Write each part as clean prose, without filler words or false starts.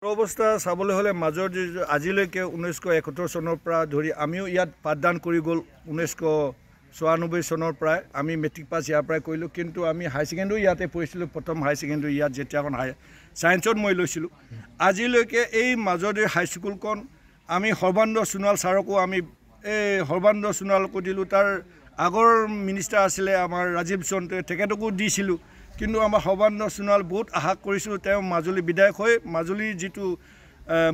অৱস্থা চাবলৈ হ'লে মাজৰ আজিলৈকে 1971 চনৰ পৰা ধৰি আমিও ইয়াত পাঠদান কৰি গ'ল 1996 চনৰ পৰাই আমি মেট্ৰিক পাছ ইয়াৰ পৰাই কৰিলোঁ কিন্তু আমি হাই ছেকেণ্ডেৰী ইয়াতে পঢ়িছিলোঁ প্ৰথম হাই ছেকেণ্ডেৰী ইয়াত যেতিয়াখন ছায়েন্সত মই লৈছিলোঁ আজিলৈকে এই মাজৰ হাইস্কুলখন আমি সৰ্বানন্দ সোণোৱাল ছাৰকো আমি এই সৰ্বানন্দ সোণোৱালকো দিলোঁ তাৰ আগৰ মিনিষ্টাৰ আছিলে আমাৰ ৰাজীৱ চন্দ্ৰ তেখেতকো দিছিলোঁ কিন্তু আমাৰ সৰ্বানন্দ সোণোৱাল বহুত আশা কৰিছোঁ তেওঁ মাজুলী বিধায়ক হৈ মাজুলী যিটো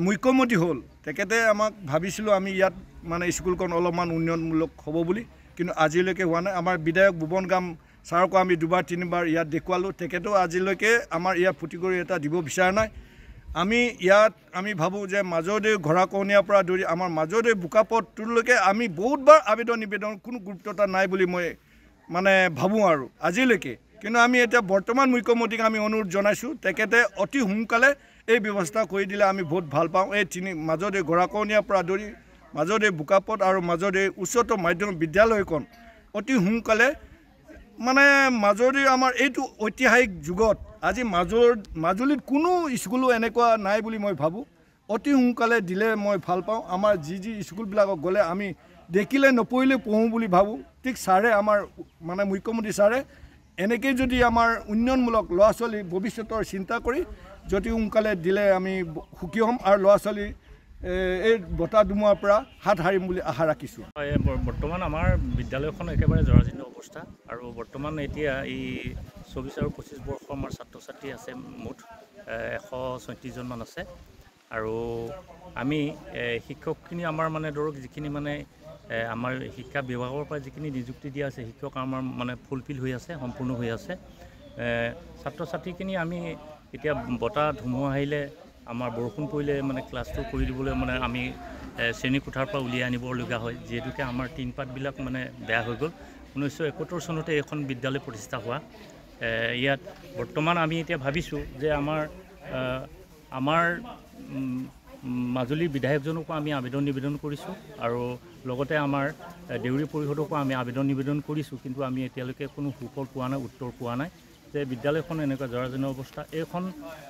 মুখ্যমন্ত্ৰী হ'ল তেখেতে আমাক ভাবিছিলোঁ আমি ইয়াত মানে স্কুলখন অলপমান উন্নয়নমূলক হ'ব বুলি কিন্তু আজিলৈকে হোৱা নাই আমাৰ বিধায়ক ভুৱন গাম ছাৰকো আমি দুবাৰ তিনিবাৰ ইয়াত দেখুৱালোঁ তেখেতেও আজিলৈকে আমাৰ ইয়াত ফুটি কৰি এটা দিব বিচৰা নাই আমি ইয়াত আমি ভাবোঁ যে মাজৰদেউ ঘৰাকৰণীয়াৰ পৰা ধৰি আমাৰ মাজৰদেউ বোকাপথটোলৈকে আমি বহুতবাৰ আবেদন নিবেদন কোনো গুৰুত্বতা নাই বুলি মই মানে ভাবোঁ আৰু আজিলৈকে কিন্তু আমি এতিয়া বৰ্তমান মুখ্যমন্ত্ৰীক আমি অনুৰোধ জনাইছোঁ তেখেতে অতি সোনকালে এই ব্যৱস্থা কৰি দিলে আমি বহুত ভাল পাওঁ এই মাজৰদেউ ঘৰাকৰণীয়াৰ পৰা ধৰি মাজৰদেউ বোকাপথ আৰু মাজৰদেউ উচ্চতৰ মাধ্যমিক বিদ্যালয়খন অতি সোনকালে মানে মাজৰদেউ আমাৰ এইটো ঐতিহাসিক যুগত আজি মাজুলীত কোনো স্কুলো এনেকুৱা নাই বুলি মই ভাবোঁ অতি সোনকালে দিলে মই ভাল পাওঁ আমাৰ যি স্কুলবিলাকক গ'লে আমি দেখিলে নপঢ়িলে পঢ়োঁ বুলি ভাবোঁ ঠিক ছাৰে আমাৰ মানে মুখ্যমন্ত্ৰী ছাৰে এনেকৈ যদি আমাৰ উন্নয়নমূলক ল'ৰা ছোৱালী ভৱিষ্যতৰ চিন্তা কৰি যদি সোনকালে দিলে আমি সুখী হ'ম আৰু ল'ৰা ছোৱালী এই বতাহ ধুমুহাৰ পৰা হাত সাৰিম বুলি আশা ৰাখিছোঁ বৰ্তমান আমাৰ বিদ্যালয়খন একেবাৰে জৰাজীৰ্ণ অৱস্থা আৰু বৰ্তমান এতিয়া এই 24 আৰু 25 বৰ্ষৰ আমাৰ ছাত্ৰ ছাত্ৰী আছে মুঠ 136জনমান আছে আৰু আমি শিক্ষকখিনি আমাৰ মানে ধৰক যিখিনি মানে আমাৰ শিক্ষা বিভাগৰ পৰা যিখিনি নিযুক্তি দিয়া আছে শিক্ষক আমাৰ মানে ফুলফিল হৈ আছে সম্পূৰ্ণ হৈ আছে ছাত্ৰ ছাত্ৰীখিনি আমি এতিয়া বতাহ ধুমুহা আহিলে আমাৰ বৰষুণ পৰিলে মানে ক্লাছটো কৰি দিবলৈ মানে আমি শ্ৰেণীকোঠাৰ পৰা উলিয়াই আনিবলগীয়া হয় যিহেতুকে আমাৰ টিনপাতবিলাক মানে বেয়া হৈ গ'ল 1971 চনতে এইখন বিদ্যালয় প্ৰতিষ্ঠা হোৱা ইয়াত বৰ্তমান আমি এতিয়া ভাবিছোঁ যে আমাৰ মাজুলীৰ বিধায়কজনকো আমি আবেদন নিবেদন কৰিছোঁ আৰু লগতে আমাৰ দেউৰী পৰিষদকো আমি আবেদন নিবেদন কৰিছোঁ কিন্তু আমি এতিয়ালৈকে কোনো সুফল পোৱা নাই উত্তৰ পোৱা নাই যে বিদ্যালয়খন এনেকুৱা জৰাজীৰ্ণ অৱস্থা এইখন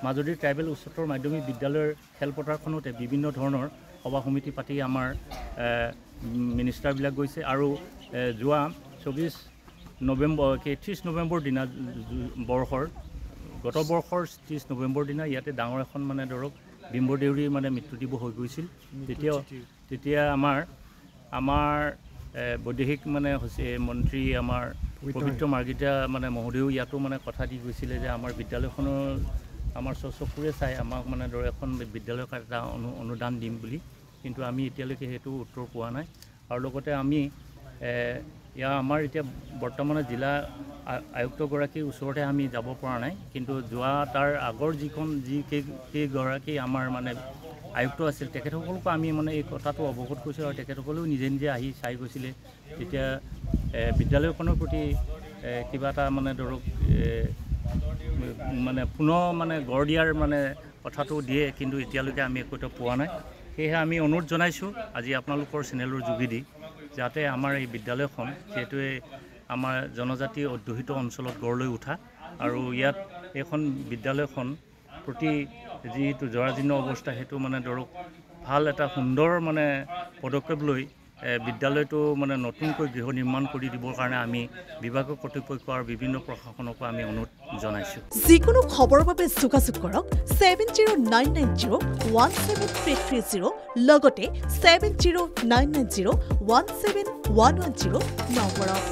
মাজুলীৰ ট্ৰাইবেল উচ্চতৰ মাধ্যমিক বিদ্যালয়ৰ খেলপথাৰখনতে বিভিন্ন ধৰণৰ সভা সমিতি পাতি আমাৰ মিনিষ্টাৰবিলাক গৈছে আৰু যোৱা 30 নৱেম্বৰ দিনা গত বৰ্ষৰ 30 নৱেম্বৰ দিনা ইয়াতে ডাঙৰ এখন মানে ধৰক বিম্বৰ দেউৰীৰ মানে মৃত্যু দিৱস হৈ গৈছিল তেতিয়া আমাৰ বৈদেশিক মানে হৈছে মন্ত্ৰী আমাৰ পবিত্ৰ মাৰ্গিতা মানে মহোদয়েও ইয়াতো মানে কথা দি গৈছিলে যে আমাৰ বিদ্যালয়খনৰ আমাৰ চকুৰে চাই আমাক মানে ধৰক এখন বিদ্যালয়ক এটা অনুদান দিম বুলি কিন্তু আমি এতিয়ালৈকে সেইটো উত্তৰ পোৱা নাই আৰু লগতে আমি আমাৰ এতিয়া বৰ্তমানে জিলা আয়ুক্তগৰাকীৰ ওচৰতে আমি যাব পৰা নাই কিন্তু যোৱা তাৰ আগৰ যিকেইগৰাকী আমাৰ মানে আয়ুক্ত আছিল তেখেতসকলকো আমি মানে এই কথাটো অৱগত কৰিছোঁ আৰু তেখেতসকলেও নিজে নিজে আহি চাই গৈছিলে তেতিয়া বিদ্যালয়খনৰ প্ৰতি কিবা এটা মানে ধৰক মানে পুনৰ মানে গঢ় দিয়াৰ মানে কথাটো দিয়ে কিন্তু এতিয়ালৈকে আমি একো এটা পোৱা নাই সেয়েহে আমি অনুৰোধ জনাইছোঁ আজি আপোনালোকৰ চেনেলৰ যোগেদি যাতে আমাৰ এই বিদ্যালয়খন যিহেতুৱে আমাৰ জনজাতি অধ্যুষিত অঞ্চলত গঢ় লৈ উঠা আৰু ইয়াত এইখন বিদ্যালয়খন প্ৰতি যিটো জৰাজীৰ্ণ অৱস্থা সেইটো মানে ধৰক ভাল এটা সুন্দৰ মানে পদক্ষেপ লৈ বিদ্যালয়টো মানে নতুনকৈ গৃহ নিৰ্মাণ কৰি দিবৰ কাৰণে আমি বিভাগীয় কৰ্তৃপক্ষ আৰু বিভিন্ন প্ৰশাসনকো আমি অনুৰোধ জনাইছোঁ যিকোনো খবৰৰ বাবে যোগাযোগ কৰক 7099017330 লগতে 7099017110 নম্বৰত